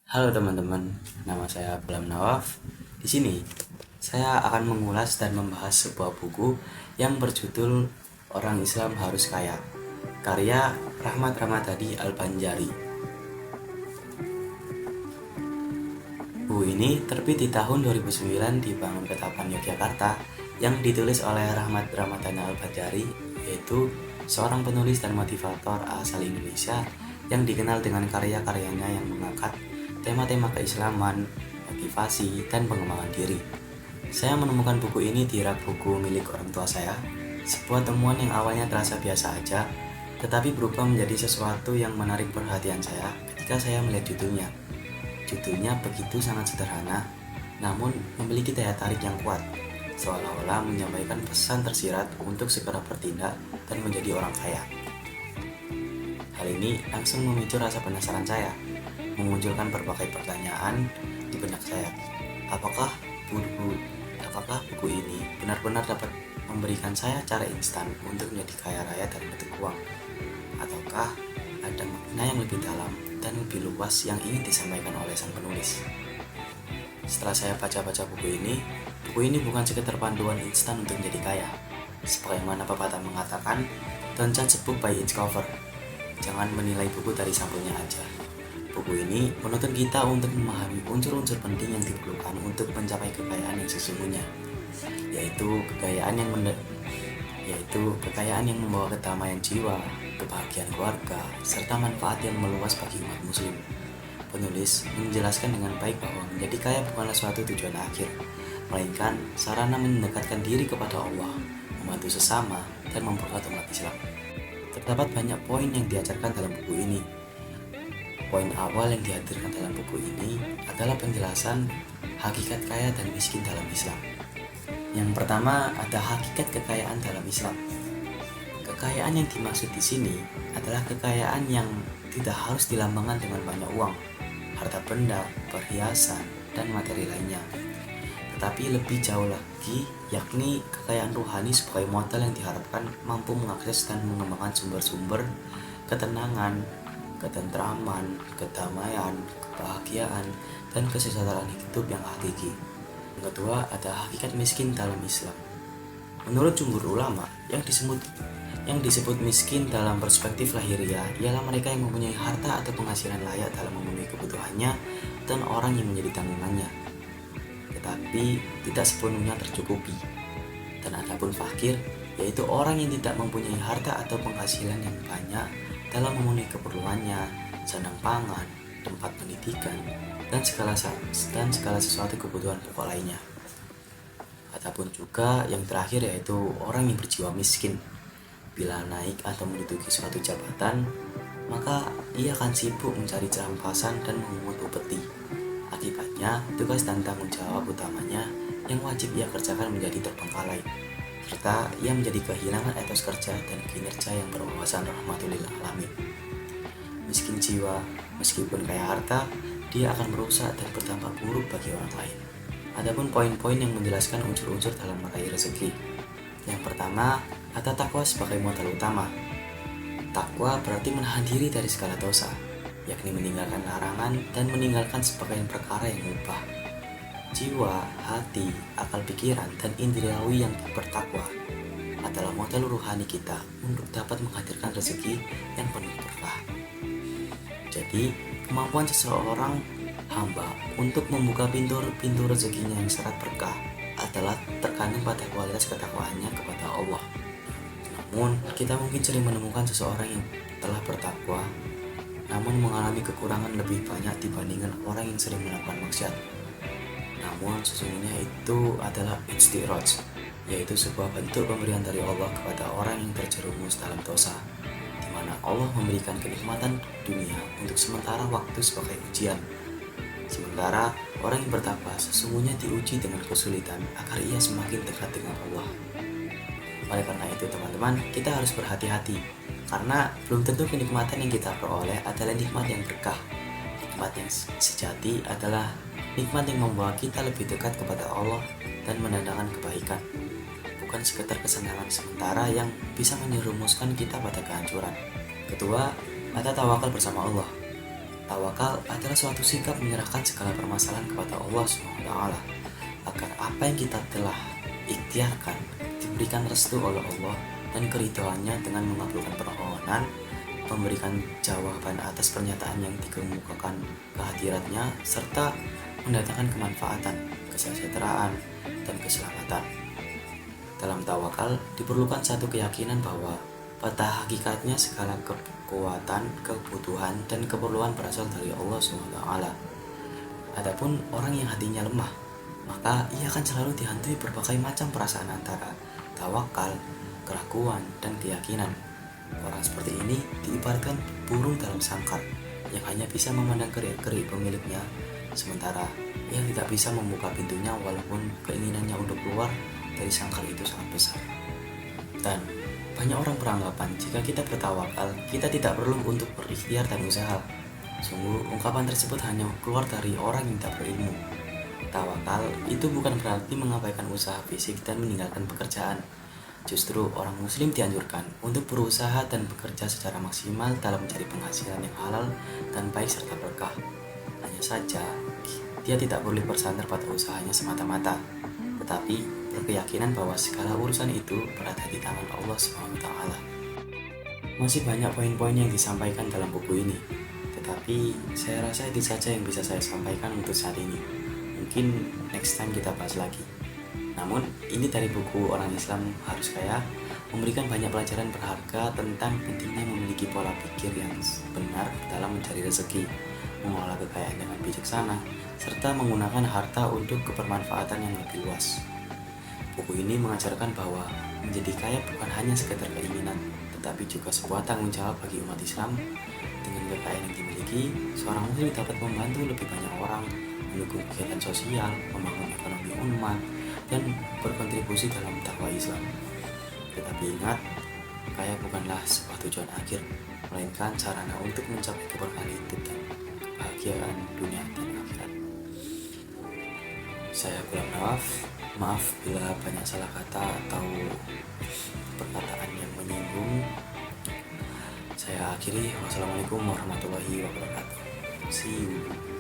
Halo teman-teman, nama saya Abdullah Nawaf. Di sini saya akan mengulas dan membahas sebuah buku yang berjudul Orang Islam Harus Kaya, karya Rahmat Ramadhani Al-Banjari. Buku ini terbit di tahun 2009 di Bangunpetapan Yogyakarta yang ditulis oleh Rahmat Ramadhani Al-Banjari, yaitu seorang penulis dan motivator asal Indonesia yang dikenal dengan karya-karyanya yang mengangkat tema-tema keislaman, motivasi, dan pengembangan diri. Saya menemukan buku ini di rak buku milik orang tua saya, sebuah temuan yang awalnya terasa biasa aja, tetapi berubah menjadi sesuatu yang menarik perhatian saya ketika saya melihat judulnya. Judulnya begitu sangat sederhana, namun memiliki daya tarik yang kuat, seolah-olah menyampaikan pesan tersirat untuk segera bertindak dan menjadi orang kaya. Hal ini langsung memicu rasa penasaran saya, memunculkan berbagai pertanyaan di benak saya. Apakah buku apakah buku ini benar-benar dapat memberikan saya cara instan untuk menjadi kaya raya dalam bentuk uang? Ataukah ada makna yang lebih dalam dan lebih luas yang ingin disampaikan oleh sang penulis? Setelah saya baca-baca buku ini bukan sekedar panduan instan untuk menjadi kaya. Sebagaimana pepatah mengatakan, don't judge a book by its cover. Jangan menilai buku dari sampulnya aja. Buku ini menuntut kita untuk memahami unsur-unsur penting yang diperlukan untuk mencapai kekayaan yang sesungguhnya, yaitu kekayaan yang membawa kedamaian jiwa, kebahagiaan keluarga, serta manfaat yang meluas bagi umat muslim. Penulis menjelaskan dengan baik bahwa menjadi kaya bukanlah suatu tujuan akhir, melainkan sarana mendekatkan diri kepada Allah, membantu sesama, dan memperkuat umat Islam. Terdapat banyak poin yang diajarkan dalam buku ini. Poin awal yang dihadirkan dalam buku ini adalah penjelasan hakikat kaya dan miskin dalam Islam. Yang pertama, ada hakikat kekayaan dalam Islam. Kekayaan yang dimaksud di sini adalah kekayaan yang tidak harus dilambangkan dengan banyak uang, harta benda, perhiasan, dan materi lainnya. Tetapi lebih jauh lagi, yakni kekayaan rohani sebagai modal yang diharapkan mampu mengakses dan mengembangkan sumber-sumber ketenangan, ketentraman, kedamaian, kebahagiaan, dan kesejahteraan hidup yang hakiki. Yang kedua, ada hakikat miskin dalam Islam. Menurut jumhur ulama, yang disebut miskin dalam perspektif lahiriah ialah mereka yang mempunyai harta atau penghasilan layak dalam memenuhi kebutuhannya dan orang yang menjadi tanggungannya, tetapi tidak sepenuhnya tercukupi. Dan adapun fakir, yaitu orang yang tidak mempunyai harta atau penghasilan yang banyak dalam memenuhi keperluannya, sandang pangan, tempat pendidikan, dan segala sesuatu kebutuhan pokok lainnya. Adapun juga yang terakhir, yaitu orang yang berjiwa miskin. Bila naik atau menduduki suatu jabatan, maka ia akan sibuk mencari rampasan dan memungut upeti. Akibatnya, tugas dan tanggung jawab utamanya yang wajib ia kerjakan menjadi terbengkalai, serta ia menjadi kehilangan etos kerja dan kinerja yang berwawasan rahmatul lil alamin. Miskin jiwa, meskipun kaya harta, dia akan merusak dan berdampak buruk bagi orang lain. Adapun poin-poin yang menjelaskan unsur-unsur dalam meraih rezeki. Yang pertama, ada takwa sebagai modal utama. Takwa berarti menahan diri dari segala dosa, yakni meninggalkan larangan dan meninggalkan sebagian perkara yang mubah. Jiwa, hati, akal pikiran, dan indriawi yang bertakwa adalah modal rohani kita untuk dapat menghadirkan rezeki yang penuh berkah. Jadi, kemampuan seseorang hamba untuk membuka pintu rezekinya yang syarat berkah adalah tergantung pada kualitas ketakwaannya kepada Allah. Namun, kita mungkin sering menemukan seseorang yang telah bertakwa namun mengalami kekurangan lebih banyak dibandingkan orang yang sering melakukan maksiat. Namun sesungguhnya itu adalah istiraj, yaitu sebuah bentuk pemberian dari Allah kepada orang yang terjerumus dalam dosa, di mana Allah memberikan kenikmatan dunia untuk sementara waktu sebagai ujian. Sementara orang yang bertakwa sesungguhnya diuji dengan kesulitan agar ia semakin dekat dengan Allah. Oleh karena itu teman-teman, kita harus berhati-hati, karena belum tentu kenikmatan yang kita peroleh adalah nikmat yang berkah. Nikmat yang sejati adalah nikmat yang membawa kita lebih dekat kepada Allah dan mendatangkan kebaikan, bukan sekedar kesenangan sementara yang bisa menyerumuskan kita pada kehancuran. Kedua, ada tawakal bersama Allah. Tawakal adalah suatu sikap menyerahkan segala permasalahan kepada Allah SWT agar apa yang kita telah ikhtiarkan diberikan restu oleh Allah dan keridhaannya dengan mengabulkan permohonan, memberikan jawaban atas pernyataan yang dikemukakan kehadiratnya, serta mendatangkan kemanfaatan, kesejahteraan, dan keselamatan. Dalam tawakal diperlukan satu keyakinan bahwa pada hakikatnya segala kekuatan, kebutuhan, dan keperluan berasal dari Allah SWT. Adapun orang yang hatinya lemah, maka ia akan selalu dihantui berbagai macam perasaan antara tawakal, keraguan, dan keyakinan. Orang seperti ini diibaratkan burung dalam sangkar yang hanya bisa memandang kerik-kerik pemiliknya, sementara ia tidak bisa membuka pintunya walaupun keinginannya untuk keluar dari sangkar itu sangat besar. Dan banyak orang beranggapan jika kita bertawakal, kita tidak perlu untuk berikhtiar dan usaha. Sungguh, ungkapan tersebut hanya keluar dari orang yang tak berilmu. Tawakal itu bukan berarti mengabaikan usaha fisik dan meninggalkan pekerjaan. Justru orang muslim dianjurkan untuk berusaha dan bekerja secara maksimal dalam mencari penghasilan yang halal dan baik serta berkah. Hanya saja, dia tidak boleh bersandar pada usahanya semata-mata, tetapi berkeyakinan bahwa segala urusan itu berada di tangan Allah SWT. Masih banyak poin-poin yang disampaikan dalam buku ini, tetapi saya rasa itu saja yang bisa saya sampaikan untuk saat ini. Mungkin next time kita bahas lagi. Namun, ini dari buku Orang Islam Harus Kaya, memberikan banyak pelajaran berharga tentang pentingnya memiliki pola pikir yang benar dalam mencari rezeki, mengolah kekayaan dengan bijaksana, serta menggunakan harta untuk kebermanfaatan yang lebih luas. Buku ini mengajarkan bahwa menjadi kaya bukan hanya sekedar keinginan, tetapi juga sebuah tanggung jawab bagi umat Islam. Dengan kekayaan yang dimiliki, seorang muslim dapat membantu lebih banyak orang, mendukung kegiatan sosial, membangun ekonomi umat, dan berkontribusi dalam dakwah Islam. Tetapi ingat, kaya bukanlah sebuah tujuan akhir, melainkan sarana untuk mencapai keberkahan hidup dan kebahagiaan dunia dan akhirat. Saya Gulam Nawaf. Maaf bila banyak salah kata atau perkataan yang menyinggung. Saya akhiri. Wassalamualaikum warahmatullahi wabarakatuh. See you.